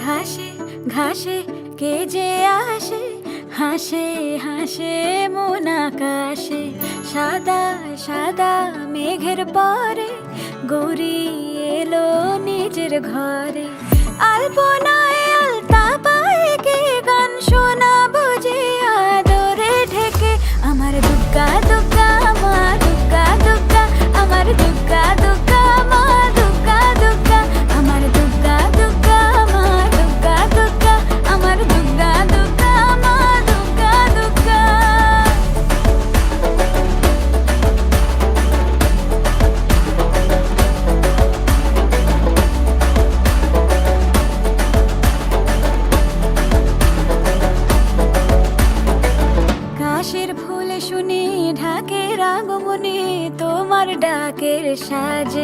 ঘাসে ঘাসে কে যে আসে, হাসে হাসে মন আকাশে। সাদা সাদা মেঘের পরে গৌরী এলো নিজের ঘরে। আলপনায় আলতা পায়ে কে গান শোনাবো যে আদরে ঢেকে। আমার দুগ্গা দুগ্গা মা দুগ্গা দুগ্গা, আমার দুগ্গা দুগ্গা মা দুগ্গা দুগ্গা, আমার দুগ্গা দুগ্গা মা দুগ্গা দুগ্গা, আমার দুগ্গা দুগ্গা মা দুগ্গা দুগ্গা। কাশের ফুল শুনি ঢাকের আগমনে, তোমার ডাকের সাজে